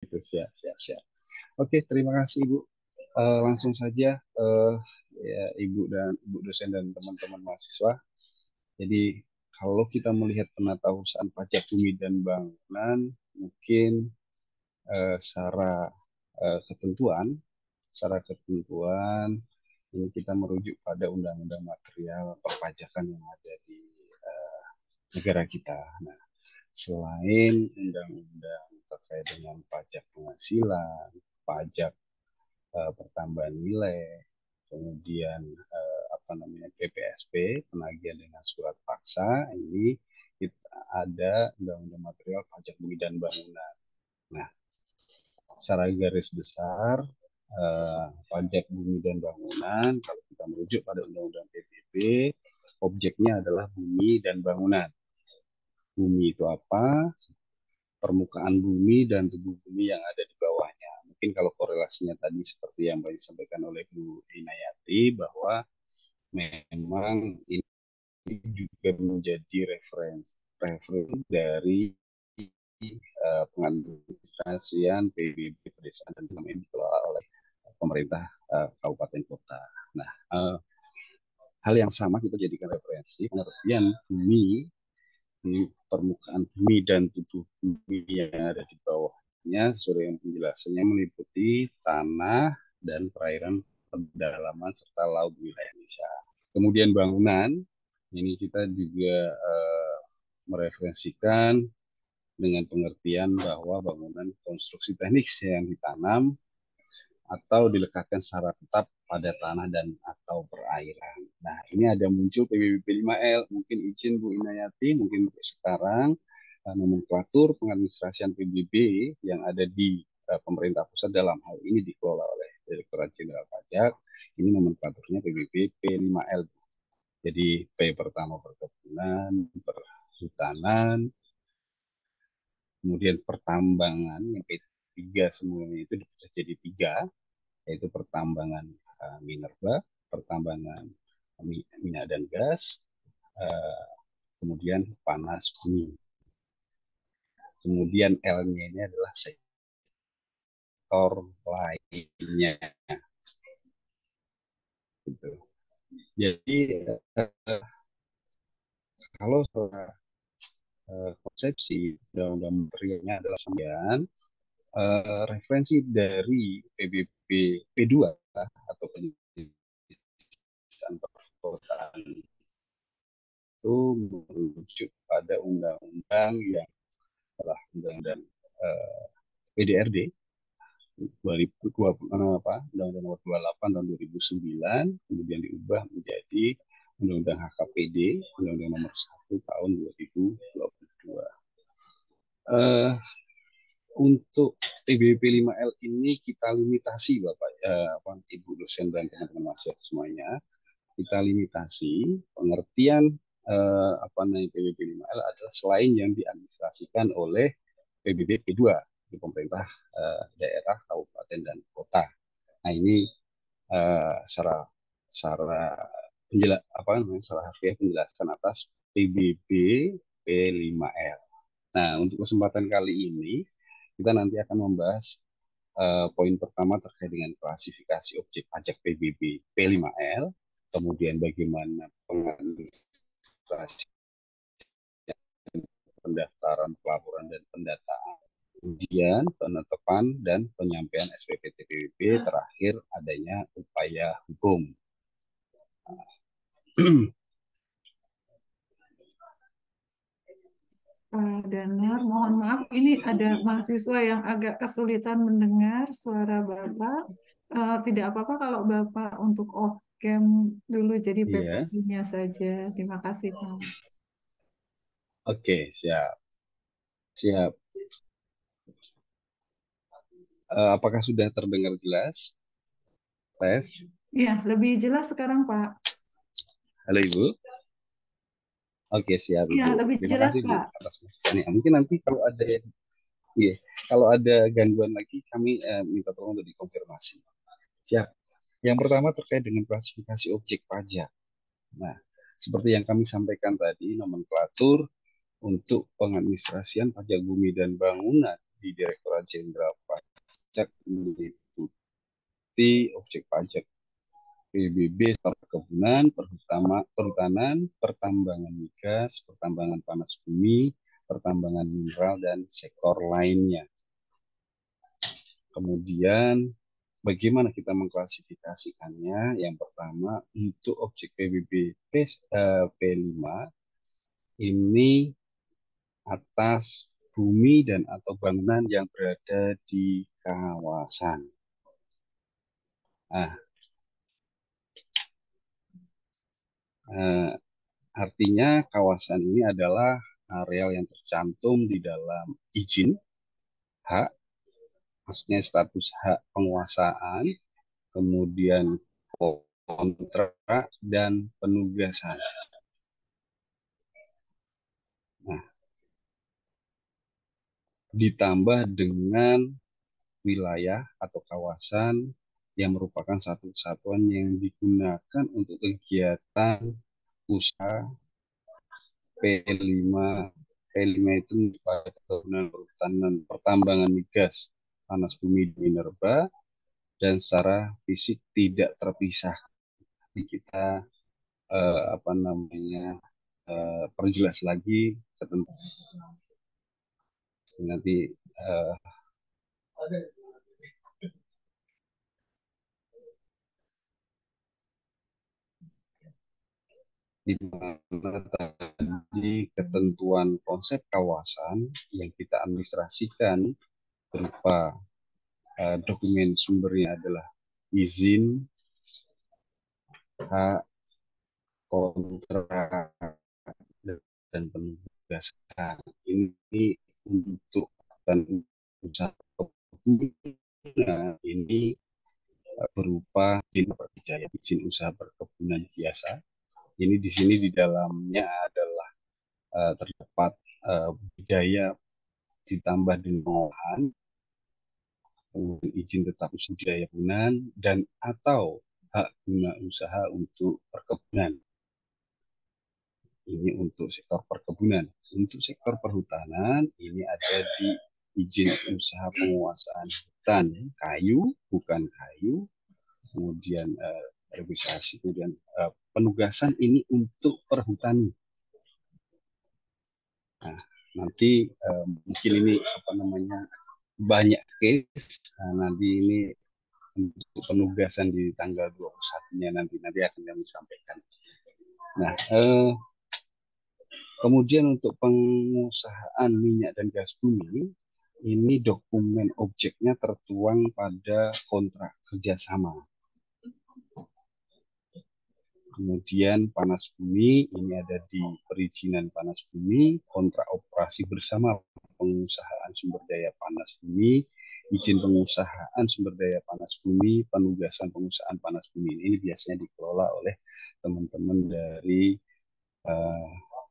Itu siap, siap, siap. Oke, terima kasih Ibu. Langsung saja, ya, Ibu dosen dan teman-teman mahasiswa. Jadi kalau kita melihat penatausahaan pajak bumi dan bangunan, mungkin secara ketentuan, ini kita merujuk pada undang-undang material perpajakan yang ada di negara kita. Nah, selain undang-undang terkait dengan pajak penghasilan, pajak pertambahan nilai, kemudian apa namanya PPSP, penagihan dengan surat paksa, ini kita ada undang-undang material pajak bumi dan bangunan. Nah, secara garis besar pajak bumi dan bangunan kalau kita merujuk pada undang-undang PBB, objeknya adalah bumi dan bangunan. Bumi itu apa? Permukaan bumi dan tubuh bumi yang ada di bawahnya. Mungkin kalau korelasinya tadi seperti yang disampaikan oleh Bu Inayati, bahwa memang ini juga menjadi referensi dari pengadministrasian PBB pedesaan dan yang dikelola oleh pemerintah kabupaten kota. Nah, hal yang sama kita jadikan referensi pengertian bumi, di permukaan bumi dan tubuh bumi yang ada di bawahnya sesuai dengan penjelasannya meliputi tanah dan perairan pedalaman serta laut wilayah Indonesia. Kemudian bangunan, ini kita juga mereferensikan dengan pengertian bahwa bangunan konstruksi teknik yang ditanam atau dilekatkan secara tetap pada tanah dan atau perairan. Nah, ini ada muncul PBB 5L. Mungkin izin Bu Inayati, mungkin sekarang nomenklatur pengadministrasian PBB yang ada di pemerintah pusat dalam hal ini dikelola oleh Direktorat Jenderal Pajak. Ini nomenklaturnya PBB P5L. Jadi P pertama perkebunan, perhutanan, kemudian pertambangan yang P3 semuanya itu bisa jadi tiga, yaitu pertambangan minerba, pertambangan minyak dan gas, kemudian panas bumi. Kemudian L-nya ini adalah sektor lainnya. Gitu. Jadi kalau konsepsi undang-undang materialnya adalah sembilan, referensi dari PBB P2 atau pendidikan perkotaan itu merujuk pada undang-undang yang telah undang-undang PDRD 2020 Undang-Undang Nomor 28 tahun 2009, kemudian diubah menjadi Undang-Undang HKPD Undang-Undang Nomor 1 tahun 2022. Untuk TBP 5L ini kita limitasi Bapak, Ibu dosen dan teman-teman mahasiswa semuanya, kita limitasi pengertian PBB 5L adalah selain yang diadministrasikan oleh PBB P2 di pemerintah daerah, kabupaten dan kota. Nah, ini secara secara secara harfiah penjelasan atas PBB P5L. Nah, untuk kesempatan kali ini kita nanti akan membahas poin pertama terkait dengan klasifikasi objek pajak PBB P5L, kemudian bagaimana pengadministrasi, pendaftaran, pelaporan, dan pendataan, kemudian penetapan dan penyampaian SPP TPWP, terakhir adanya upaya hukum. Pak Danar, mohon maaf, ini ada mahasiswa yang agak kesulitan mendengar suara Bapak. Tidak apa-apa kalau Bapak untuk off cam dulu, jadi Iya, PPT-nya saja. Terima kasih, Pak. oke, siap, siap. Apakah sudah terdengar jelas? Tes. Iya, lebih jelas sekarang, Pak. Halo Ibu. Oke, siap Iya, Ibu. lebih Terima jelas, kasih Bu Pak. atas masukannya. Mungkin nanti kalau ada, iya, kalau ada gangguan lagi kami minta tolong untuk dikonfirmasi. Siap. Yang pertama terkait dengan klasifikasi objek pajak. Nah, seperti yang kami sampaikan tadi, nomenklatur untuk pengadministrasian pajak bumi dan bangunan di Direktorat Jenderal Pajak meliputi objek pajak PBB, perkebunan, perhutanan, pertambangan migas, pertambangan panas bumi, pertambangan mineral, dan sektor lainnya. Kemudian, bagaimana kita mengklasifikasikannya? Yang pertama, untuk objek PBB P5, ini atas bumi dan atau bangunan yang berada di kawasan. Nah, artinya kawasan ini adalah areal yang tercantum di dalam izin, hak, maksudnya status hak penguasaan, kemudian kontrak, dan penugasan. Nah, ditambah dengan wilayah atau kawasan yang merupakan satu kesatuan yang digunakan untuk kegiatan usaha P5. P5 itu merupakan perhutanan, pertambangan migas, panas bumi, minerba, dan secara fisik tidak terpisah. Jadi kita apa namanya perjelas lagi nanti di mana tadi ketentuan konsep kawasan yang kita administrasikan berupa dokumen sumbernya adalah izin, hak, kontrak, dan penugasan. Ini untuk dan usaha kebunan ini berupa izin usaha perkebunan biasa. Ini di sini di dalamnya adalah terdapat budidaya ditambah dengan pengolahan, kemudian izin tetap usaha budidaya kebunan, dan atau hak guna usaha untuk perkebunan. Ini untuk sektor perkebunan. Untuk sektor perhutanan, ini ada di izin usaha penguasaan hutan, kayu, bukan kayu, kemudian registrasi, kemudian penugasan ini untuk perhutani. Nah, nanti mungkin ini apa namanya banyak case. Nah, nanti ini untuk penugasan di tanggal 21-nya nanti akan kami sampaikan. Nah, kemudian untuk pengusahaan minyak dan gas bumi, ini dokumen objeknya tertuang pada kontrak kerjasama. Kemudian panas bumi, ini ada di perizinan panas bumi, kontrak operasi bersama pengusahaan sumber daya panas bumi, izin pengusahaan sumber daya panas bumi, penugasan pengusahaan panas bumi. Ini biasanya dikelola oleh teman-teman dari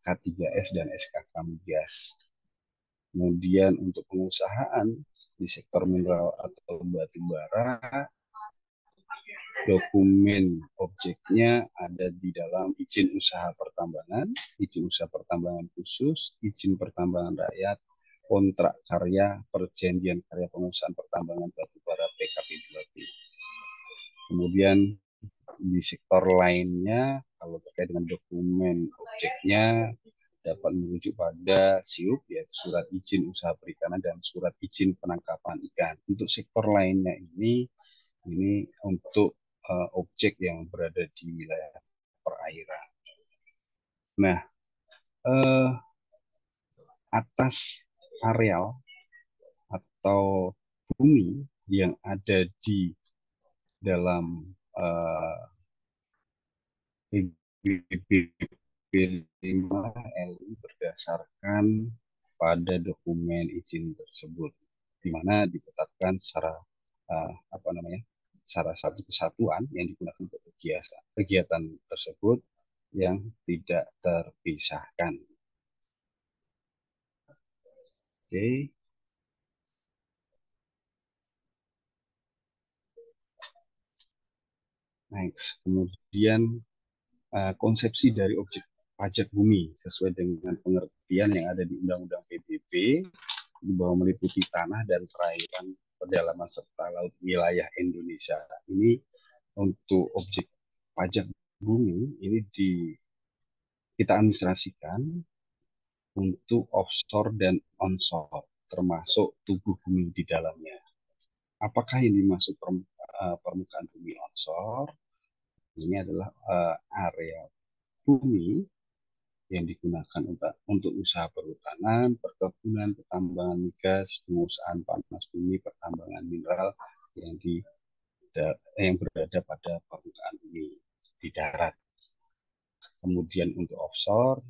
K3S dan SKK Migas. Kemudian untuk pengusahaan di sektor mineral atau batu bara, dokumen objeknya ada di dalam izin usaha pertambangan khusus, izin pertambangan rakyat, kontrak karya, perjanjian karya pengusahaan pertambangan batubara PKP 2B. Kemudian di sektor lainnya, kalau terkait dengan dokumen objeknya dapat merujuk pada SIUP, yaitu surat izin usaha perikanan dan surat izin penangkapan ikan. Untuk sektor lainnya ini untuk objek yang berada di wilayah perairan. Nah, atas areal atau bumi yang ada di dalam PBB 5 LI berdasarkan pada dokumen izin tersebut, di mana ditetapkan secara apa namanya, salah satu kesatuan yang digunakan untuk kegiatan tersebut yang tidak terpisahkan. Oke. Next. Kemudian konsepsi dari objek pajak bumi sesuai dengan pengertian yang ada di Undang-Undang PBB di bawah meliputi tanah dan perairan pedalaman serta laut wilayah Indonesia. Ini untuk objek pajak bumi ini kita administrasikan untuk offshore dan onshore, termasuk tubuh bumi di dalamnya. Apakah ini masuk permukaan bumi onshore? Ini adalah area bumi yang digunakan untuk usaha perhutanan, perkebunan, pertambangan migas, pengusahaan panas bumi, pertambangan mineral yang yang berada pada permukaan bumi di darat. Kemudian untuk offshore,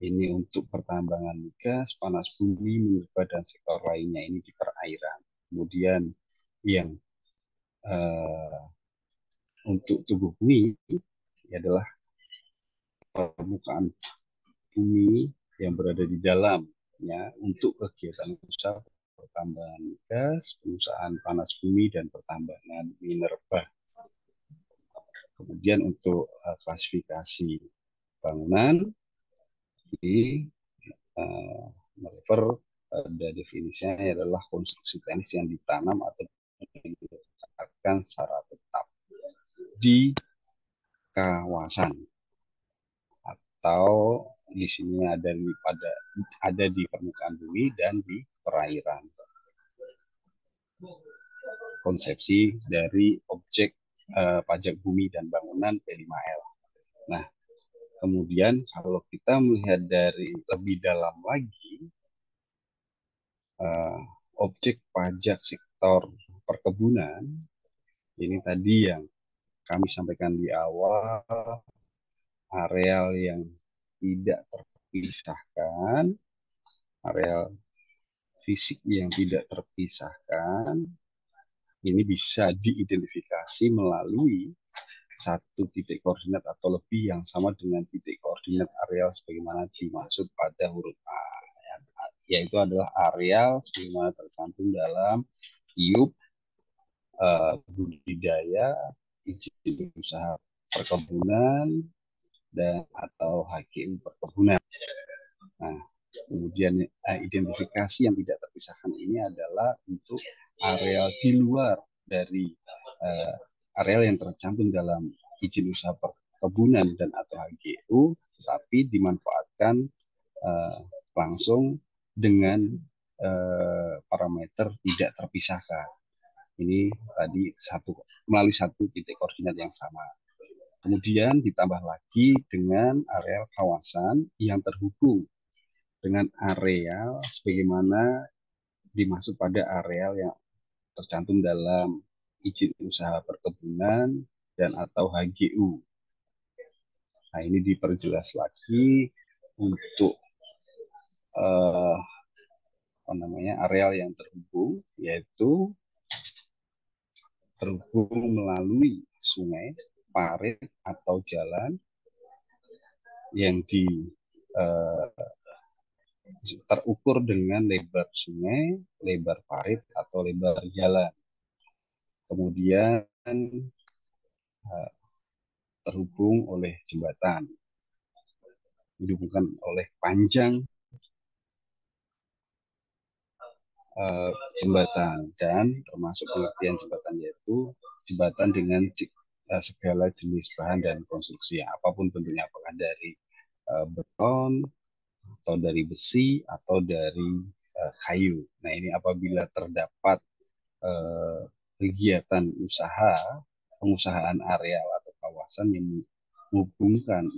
ini untuk pertambangan migas, panas bumi, minerba, dan sektor lainnya ini di perairan. Kemudian yang untuk tubuh bumi adalah permukaan bumi yang berada di dalamnya untuk kegiatan usaha pertambangan gas, pengusahaan panas bumi, dan pertambangan minerba. Kemudian untuk klasifikasi bangunan, ini merefer pada definisinya adalah konstruksi teknis yang ditanam atau diletakkan secara tetap di kawasan atau di sini ada di permukaan bumi dan di perairan. Konsepsi dari objek pajak bumi dan bangunan P5L. Nah, kemudian kalau kita melihat dari lebih dalam lagi, objek pajak sektor perkebunan, ini tadi yang kami sampaikan di awal, areal yang tidak terpisahkan, areal fisik yang tidak terpisahkan, ini bisa diidentifikasi melalui satu titik koordinat atau lebih yang sama dengan titik koordinat areal sebagaimana dimaksud pada huruf A, yaitu adalah areal sebagaimana tercantum dalam IUP budidaya, izin usaha perkebunan, dan atau HGU perkebunan. Nah, kemudian identifikasi yang tidak terpisahkan ini adalah untuk areal di luar dari areal yang tercantum dalam izin usaha perkebunan dan atau HGU, tapi dimanfaatkan langsung dengan parameter tidak terpisahkan. Ini tadi melalui satu titik koordinat yang sama. Kemudian ditambah lagi dengan areal kawasan yang terhubung dengan areal sebagaimana dimaksud pada areal yang tercantum dalam izin usaha perkebunan dan atau HGU. Nah, ini diperjelas lagi untuk areal yang terhubung, yaitu terhubung melalui sungai, parit, atau jalan yang terukur dengan lebar sungai, lebar parit, atau lebar jalan. Kemudian terhubung oleh jembatan, dihubungkan oleh panjang jembatan, dan termasuk pengertian jembatan yaitu jembatan dengan segala jenis bahan dan konstruksi apapun bentuknya, apakah dari beton atau dari besi atau dari kayu. Nah, ini apabila terdapat kegiatan pengusahaan areal atau kawasan yang menghubungkan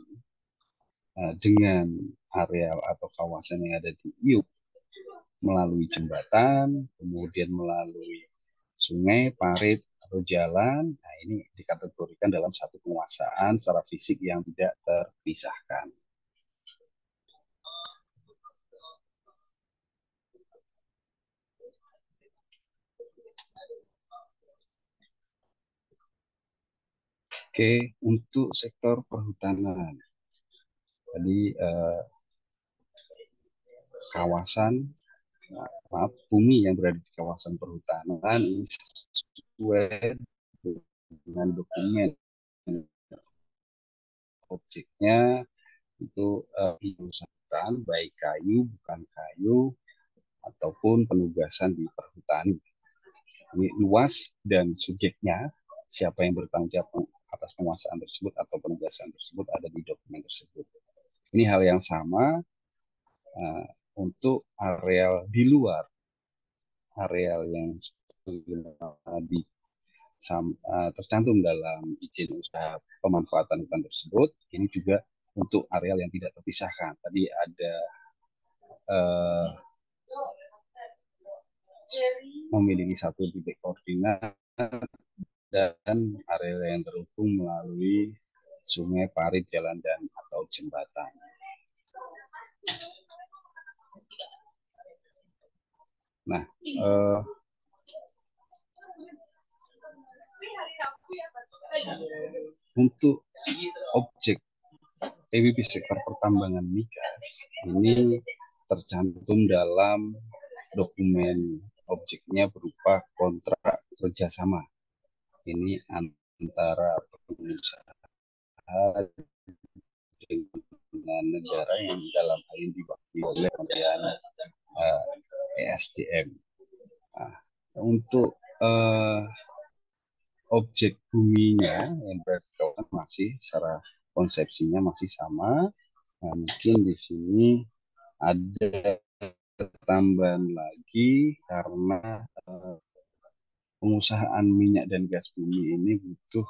dengan areal atau kawasan yang ada di IUP melalui jembatan, kemudian melalui sungai, parit, atau jalan. Nah, ini dikategorikan dalam satu penguasaan secara fisik yang tidak terpisahkan. Oke, untuk sektor perhutanan. Tadi bumi yang berada di kawasan perhutanan ini sesuai dengan dokumen objeknya itu diusahakan baik kayu, bukan kayu, ataupun penugasan di perhutani. Ini luas dan subjeknya, siapa yang bertanggung jawab atas penguasaan tersebut atau penugasan tersebut ada di dokumen tersebut. Ini hal yang sama untuk areal di luar areal yang di tercantum dalam izin usaha pemanfaatan hutan tersebut. Ini juga untuk areal yang tidak terpisahkan. Tadi ada memiliki satu titik koordinat dan area yang terhubung melalui sungai, parit, jalan, dan atau jembatan. Nah, untuk objek PWP sektor pertambangan migas ini tercantum dalam dokumen objeknya berupa kontrak kerjasama. Ini antara pengusaha dengan negara yang dalam hal ini dibagi oleh Kementerian ESDM. Nah, untuk objek buminya yang berkaitan masih secara konsepsinya masih sama. Nah, mungkin di sini ada tambahan lagi karena pengusahaan minyak dan gas bumi ini butuh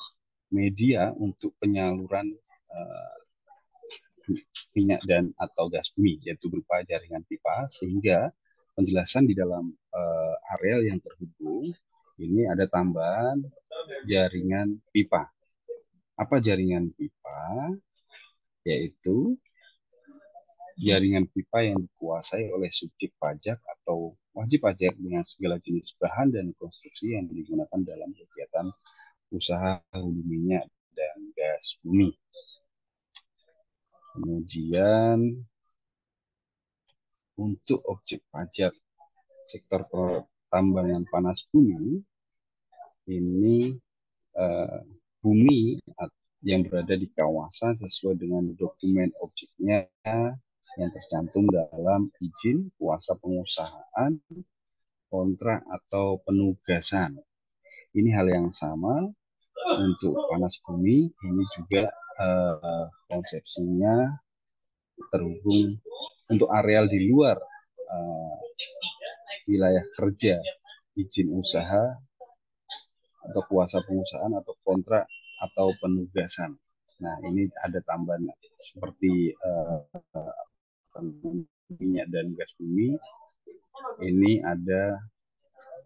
media untuk penyaluran minyak dan atau gas bumi, yaitu berupa jaringan pipa, sehingga penjelasan di dalam areal yang terhubung ini ada tambahan jaringan pipa. Apa jaringan pipa? Yaitu jaringan pipa yang dikuasai oleh subjek pajak atau wajib pajak dengan segala jenis bahan dan konstruksi yang digunakan dalam kegiatan usaha hulu minyak dan gas bumi. Kemudian untuk objek pajak sektor pertambangan panas bumi, ini bumi yang berada di kawasan sesuai dengan dokumen objeknya yang tercantum dalam izin kuasa pengusahaan, kontrak atau penugasan. Ini hal yang sama untuk panas bumi, ini juga konsepsinya terhubung untuk areal di luar wilayah kerja izin usaha atau kuasa pengusahaan atau kontrak atau penugasan. Nah, ini ada tambahan seperti minyak dan gas bumi. Ini ada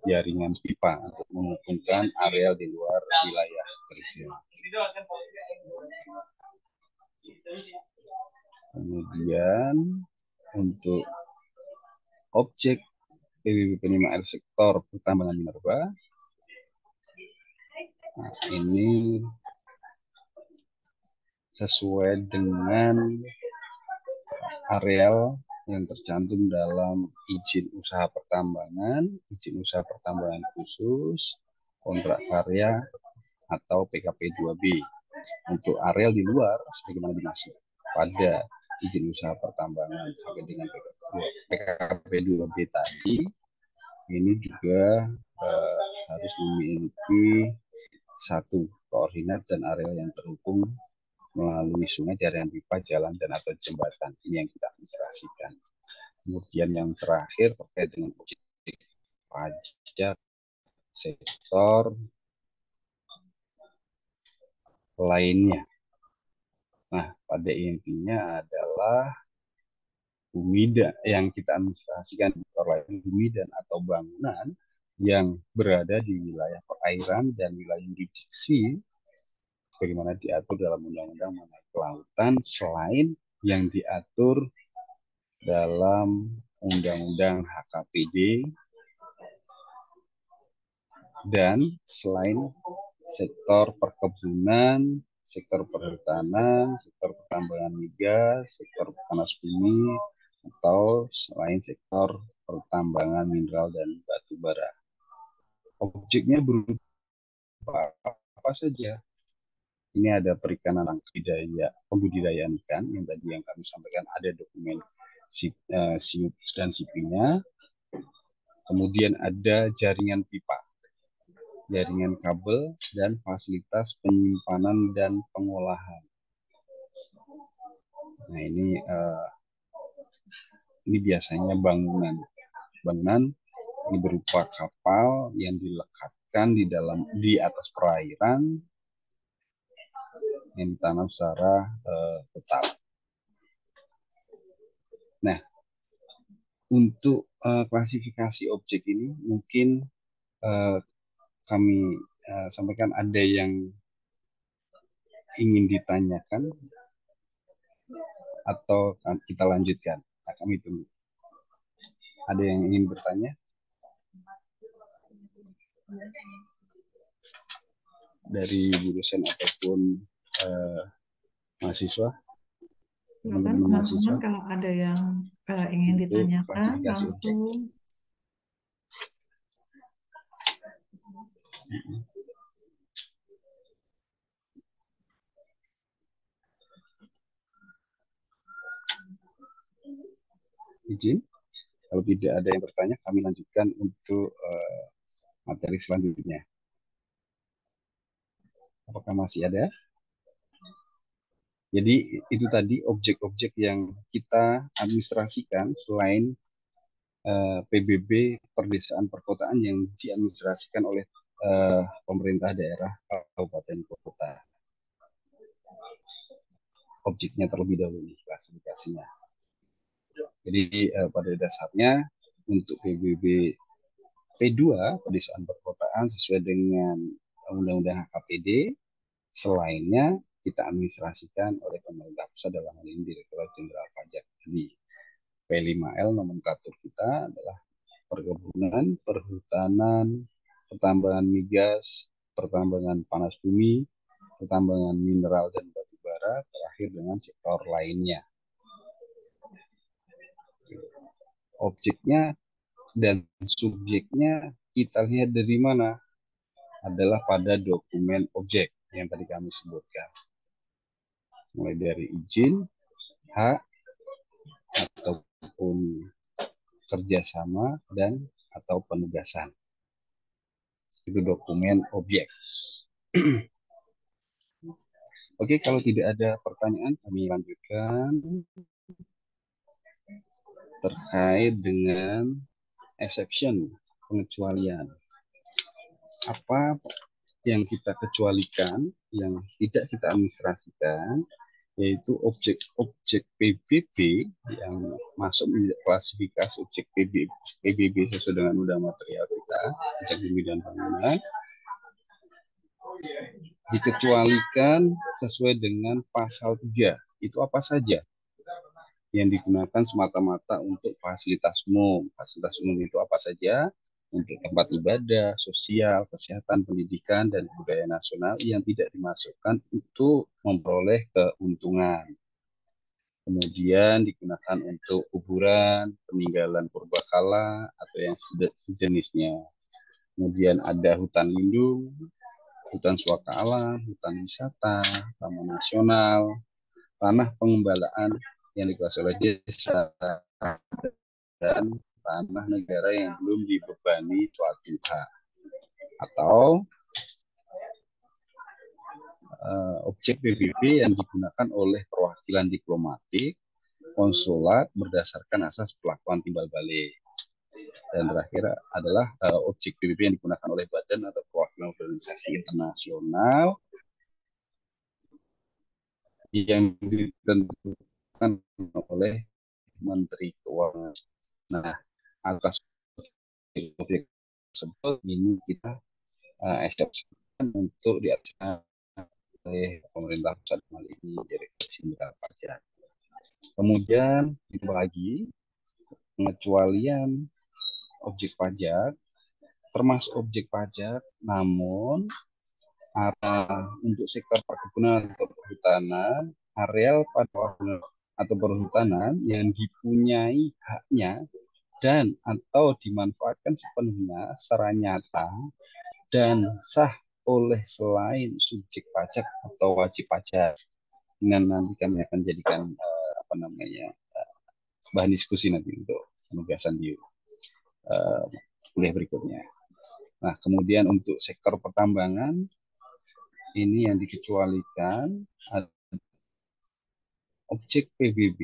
jaringan pipa untuk menghubungkan areal di luar wilayah kerja. Kemudian untuk objek PWP 5R sektor pertambangan minerba, nah, ini sesuai dengan areal yang tercantum dalam izin usaha pertambangan khusus, kontrak karya, atau PKP 2B. Untuk areal di luar, sebagaimana dimaksud pada izin usaha pertambangan sampai dengan PKP 2B tadi, ini juga harus memiliki satu koordinat dan areal yang terhubung melalui sungai, jaringan pipa, jalan, dan atau jembatan. Ini yang kita administrasikan. Kemudian yang terakhir terkait dengan objek pajak sektor lainnya. Nah, pada intinya adalah bumi yang kita administrasikan di sektor lain, bumi dan atau bangunan yang berada di wilayah perairan dan wilayah yurisdiksi bagaimana diatur dalam undang-undang mengenai kelautan selain yang diatur dalam undang-undang HKPD dan selain sektor perkebunan, sektor perhutanan, sektor pertambangan migas, sektor panas bumi, atau selain sektor pertambangan mineral dan batu bara. Objeknya berupa apa saja? Ini ada perikanan pembudidayaan ikan yang tadi yang kami sampaikan ada dokumen SIUP dan SIP-nya. Kemudian ada jaringan pipa, jaringan kabel, dan fasilitas penyimpanan dan pengolahan. Nah, ini biasanya bangunan. Bangunan ini berupa kapal yang dilekatkan di atas perairan yang ditanam secara tetap. Nah, untuk klasifikasi objek ini mungkin kami sampaikan ada yang ingin ditanyakan atau kita lanjutkan. Nah, kami tunggu. Ada yang ingin bertanya? Dari jurusan ataupun mahasiswa? Silakan teman-teman kalau ada yang ingin ditanyakan langsung. Izin, kalau tidak ada yang bertanya, kami lanjutkan untuk materi selanjutnya. Apakah masih ada? Jadi itu tadi objek-objek yang kita administrasikan selain PBB Perdesaan Perkotaan yang diadministrasikan oleh pemerintah daerah kabupaten kota. Objeknya terlebih dahulu klasifikasinya. Jadi pada dasarnya untuk PBB P2 Perdesaan Perkotaan sesuai dengan Undang-Undang HKPD, selainnya kita administrasikan oleh pemerintah pusat dalam hal ini Direktorat Jenderal Pajak. Jadi P5L nomenklatur kita adalah perkebunan, perhutanan, pertambangan migas, pertambangan panas bumi, pertambangan mineral dan batu bara, terakhir dengan sektor lainnya. Objeknya dan subjeknya kita lihat dari mana? Adalah pada dokumen objek yang tadi kami sebutkan. Mulai dari izin, hak, ataupun kerjasama, dan atau penugasan. Itu dokumen objek. Oke, kalau tidak ada pertanyaan, kami lanjutkan terkait dengan exception, pengecualian. Apa yang kita kecualikan, yang tidak kita administrasikan, yaitu objek-objek PBB yang masuk menjadi klasifikasi objek PBB sesuai dengan undang material kita, objek bumi dan bangunan, dikecualikan sesuai dengan pasal 3. Itu apa saja? Yang digunakan semata-mata untuk fasilitas umum. Fasilitas umum itu apa saja? Untuk tempat ibadah, sosial, kesehatan, pendidikan, dan budaya nasional yang tidak dimasukkan untuk memperoleh keuntungan. Kemudian digunakan untuk kuburan, peninggalan purbakala, atau yang sejenisnya. Kemudian ada hutan lindung, hutan suaka alam, hutan wisata, taman nasional, tanah pengembalaan yang dikuasai oleh desa, dan tanah negara yang belum dibebani suatu hak. Atau objek PBB yang digunakan oleh perwakilan diplomatik, konsulat berdasarkan asas pelakuan timbal balik. Dan terakhir adalah objek PBB yang digunakan oleh badan atau perwakilan organisasi internasional yang ditentukan oleh Menteri Keuangan. Nah, atas objek tersebut ini kita eksepsikan untuk diajukan oleh pemerintah pusat hal ini Direktorat Jenderal Pajak. Kemudian itu lagi pengecualian objek pajak termasuk objek pajak, namun untuk sektor perkebunan atau perhutanan, areal pada atau perhutanan yang dipunyai haknya dan atau dimanfaatkan sepenuhnya secara nyata dan sah oleh selain subjek pajak atau wajib pajak. Dengan nanti kami akan jadikan bahan diskusi nanti untuk penugasan di kuliah berikutnya. Nah, kemudian untuk sektor pertambangan, ini yang dikecualikan objek PBB,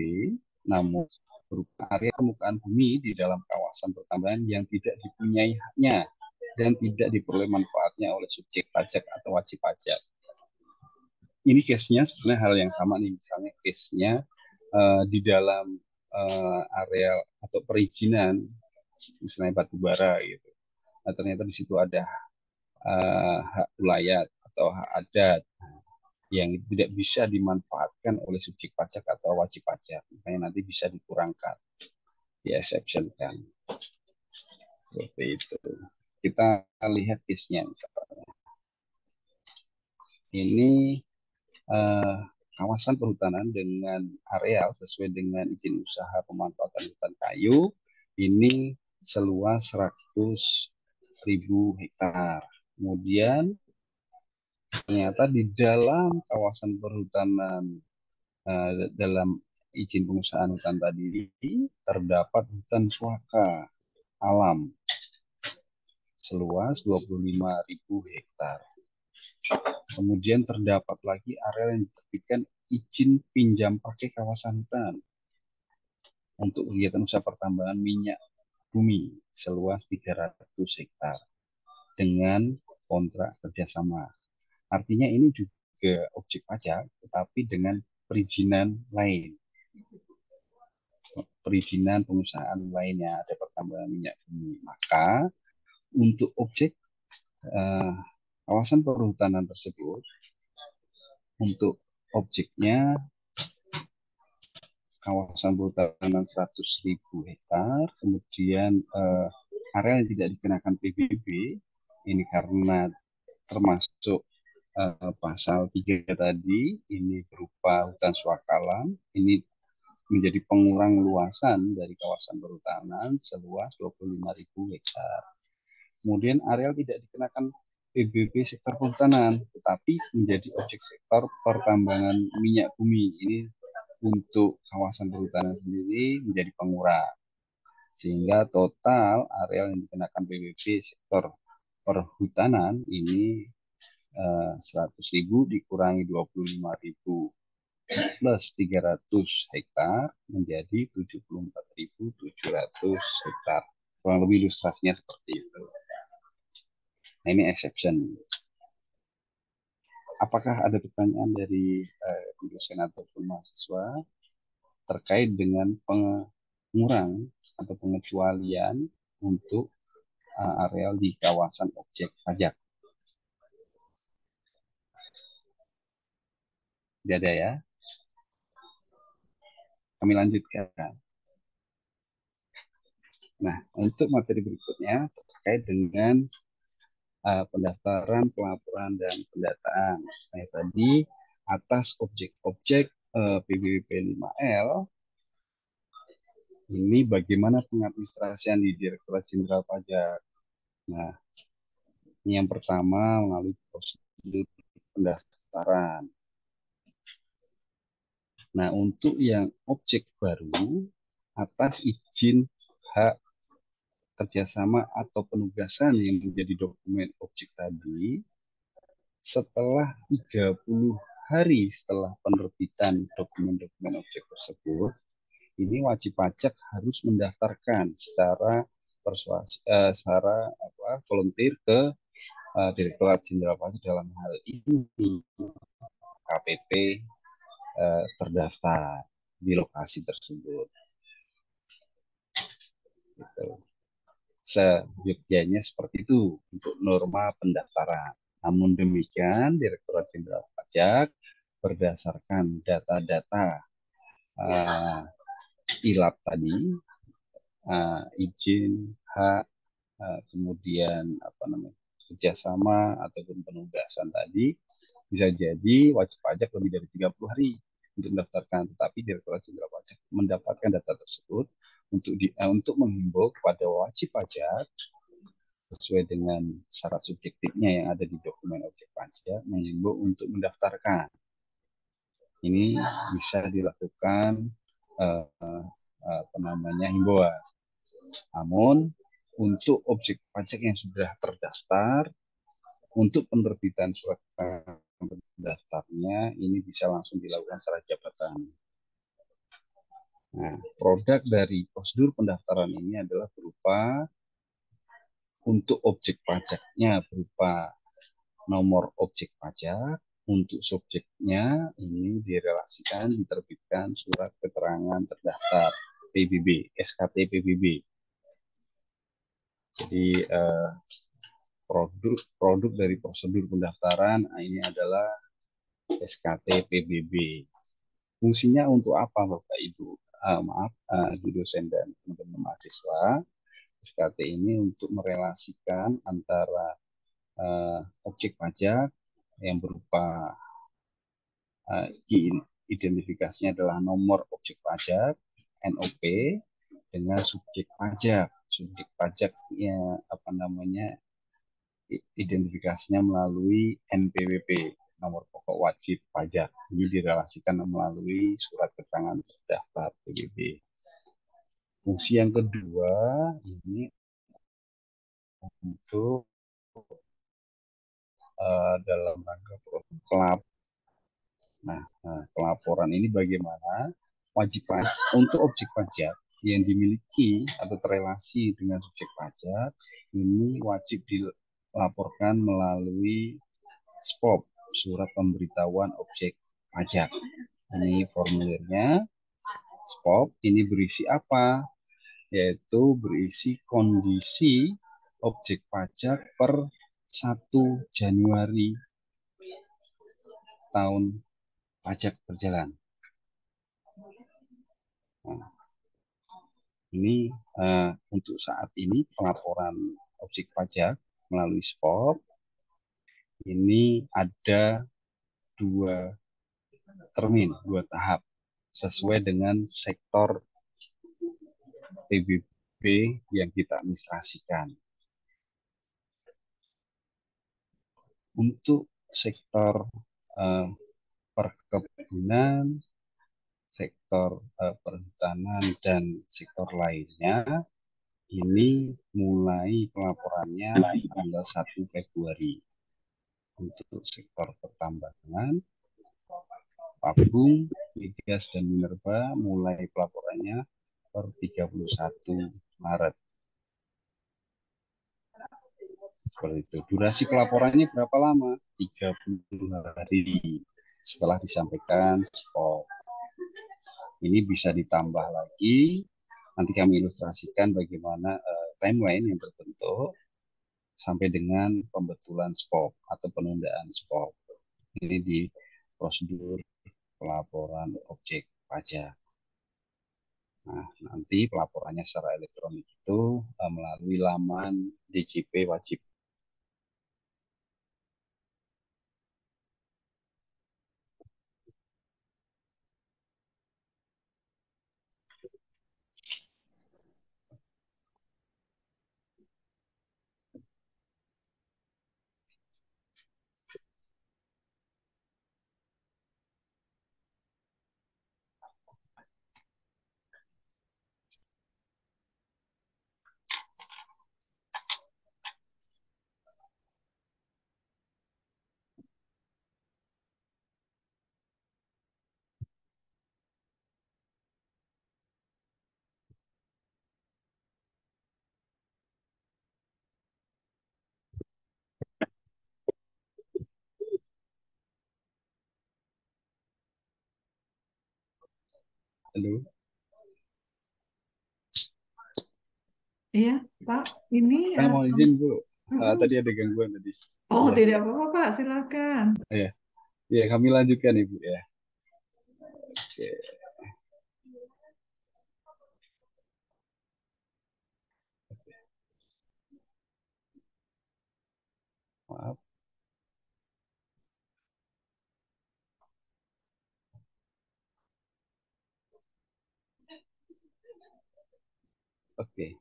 namun berupa area permukaan bumi di dalam kawasan pertambangan yang tidak dipunyai haknya dan tidak diperoleh manfaatnya oleh subjek pajak atau wajib pajak. Ini case-nya sebenarnya hal yang sama nih, misalnya case-nya di dalam area atau perizinan, misalnya batu bara gitu. Nah, ternyata di situ ada hak ulayat atau hak adat yang tidak bisa dimanfaatkan oleh subjek pajak atau wajib pajak, makanya nanti bisa dikurangkan, di exception kan, seperti itu. Kita lihat case-nya misalnya. Ini kawasan perhutanan dengan areal sesuai dengan izin usaha pemanfaatan hutan kayu, ini seluas 100.000 hektar. Kemudian ternyata di dalam kawasan perhutanan dalam izin pengusahaan hutan tadi terdapat hutan suaka alam seluas 25.000 hektar. Kemudian terdapat lagi area yang diterbitkan izin pinjam pakai kawasan hutan untuk kegiatan usaha pertambangan minyak bumi seluas 300 hektar dengan kontrak kerjasama. Artinya ini juga objek pajak, tetapi dengan perizinan lain. Perizinan pengusahaan lainnya, ada pertambangan minyak bumi. Maka untuk objek kawasan perhutanan tersebut, untuk objeknya kawasan perhutanan 100.000 hektar, kemudian area yang tidak dikenakan PBB, ini karena termasuk pasal 3 tadi, ini berupa hutan swakalam, ini menjadi pengurang luasan dari kawasan perhutanan seluas 25.000 hektar. Kemudian areal tidak dikenakan PBB sektor perhutanan, tetapi menjadi objek sektor pertambangan minyak bumi. Ini untuk kawasan perhutanan sendiri menjadi pengurang. Sehingga total areal yang dikenakan PBB sektor perhutanan ini 100.000 dikurangi 25.000 plus 300 hektar menjadi 74.700 hektar. Kurang lebih ilustrasinya seperti itu. Nah, ini exception. Apakah ada pertanyaan dari dosen ataupun mahasiswa terkait dengan pengurang atau pengecualian untuk areal di kawasan objek pajak? Tidak ada ya? Kami lanjutkan. Nah, untuk materi berikutnya terkait dengan pendaftaran, pelaporan, dan pendataan. Nah, tadi atas objek-objek PBBP 5L, ini bagaimana pengadministrasian di Direktorat Jenderal Pajak. Nah, ini yang pertama melalui prosedur pendaftaran. Nah, untuk yang objek baru, atas izin hak kerjasama atau penugasan yang menjadi dokumen objek tadi, setelah 30 hari setelah penerbitan dokumen-dokumen objek tersebut, ini wajib pajak harus mendaftarkan secara volunteer ke Direktorat Jenderal Pajak, dalam hal ini KPP terdaftar di lokasi tersebut. Gitu. Seyogyanya seperti itu untuk norma pendaftaran. Namun demikian, Direktorat Jenderal Pajak berdasarkan data-data ILAP tadi, izin, hak, kemudian kerjasama ataupun penugasan tadi, bisa jadi wajib pajak lebih dari 30 hari untuk mendaftarkan, tetapi Direktorat Jenderal Pajak mendapatkan data tersebut untuk menghimbau kepada wajib pajak sesuai dengan syarat subjektifnya yang ada di dokumen objek pajak, menghimbau untuk mendaftarkan. Ini bisa dilakukan himbauan. Namun untuk objek pajak yang sudah terdaftar, untuk penerbitan surat terdaftarnya ini bisa langsung dilakukan secara jabatan. Nah, produk dari prosedur pendaftaran ini adalah berupa untuk objek pajaknya berupa nomor objek pajak, untuk subjeknya ini direlasikan diterbitkan surat keterangan terdaftar PBB, SKT PBB. Jadi produk dari prosedur pendaftaran ini adalah SKT PBB. Fungsinya untuk apa, Bapak Ibu? Maaf, Ibu dosen dan teman-teman mahasiswa. SKT ini untuk merelasikan antara objek pajak yang berupa identifikasinya adalah nomor objek pajak NOP dengan subjek pajak. Subjek pajaknya apa namanya identifikasinya melalui NPWP, nomor pokok wajib pajak. Ini direlasikan melalui surat keterangan terdaftar PBB. Fungsi yang kedua ini untuk dalam rangka pelap. Nah, pelaporan ini bagaimana wajib pajak untuk objek pajak yang dimiliki atau terrelasi dengan subjek pajak ini wajib dilaporkan melalui SPOP, surat pemberitahuan objek pajak. Ini formulirnya SPOP ini berisi apa? Yaitu berisi kondisi objek pajak per 1 Januari tahun pajak berjalan. Nah, ini untuk saat ini pelaporan objek pajak melalui SPOP ini ada dua dua tahap sesuai dengan sektor PBB yang kita administrasikan. Untuk sektor perkebunan, sektor perhutanan, dan sektor lainnya, ini mulai pelaporannya tanggal 1 Februari. Untuk sektor pertambangan, Pabung, Migas, dan Minerba mulai pelaporannya per 31 Maret. Seperti itu. Durasi pelaporannya berapa lama? 30 hari setelah disampaikan SPOP. Ini bisa ditambah lagi. Nanti kami ilustrasikan bagaimana timeline yang terbentuk sampai dengan pembetulan SPOP atau penundaan SPOP. Ini di prosedur pelaporan objek pajak. Nah, nanti pelaporannya secara elektronik itu melalui laman DJP wajib. Halo, Iya, Pak. Ini saya mau izin Bu. mm-mm. Tadi ada gangguan tadi. Oh, Iya, tidak apa-apa, Pak. Silakan. iya, iya kami lanjutkan Ibu ya. Oke, maaf. Oke,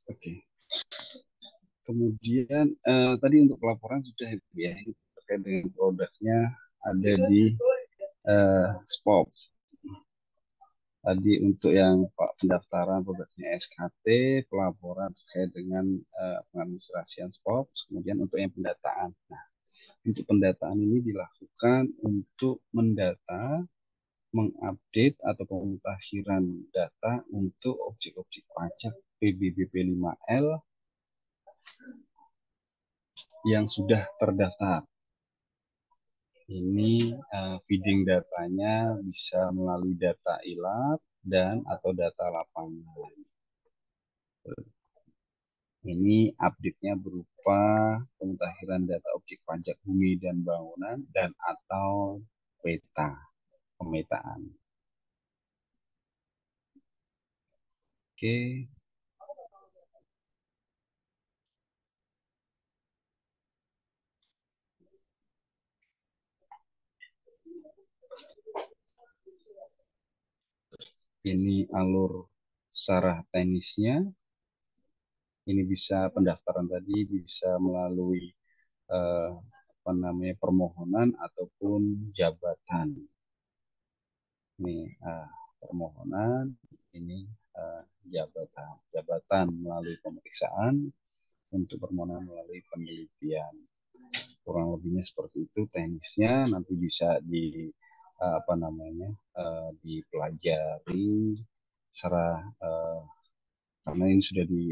oke. Kemudian tadi untuk pelaporan sudah Ibu ya, terkait dengan produknya ada di SPOP. Tadi untuk yang pendaftaran produknya SKT, pelaporan terkait dengan pengadministrasian SPOP, kemudian untuk yang pendataan. Nah, untuk pendataan ini dilakukan untuk mendata, mengupdate atau pemutahiran data untuk objek-objek pajak PBBP 5L yang sudah terdaftar. Ini feeding datanya bisa melalui data ILAP dan atau data lapangan. Ini update-nya berupa pemutahiran data objek pajak bumi dan bangunan dan atau peta pemetaan. Oke, ini alur secara teknisnya. Ini bisa pendaftaran tadi bisa melalui permohonan ataupun jabatan. Ini permohonan, ini jabatan melalui pemeriksaan, untuk permohonan melalui penelitian. Kurang lebihnya seperti itu teknisnya, nanti bisa dipelajari secara karena ini sudah di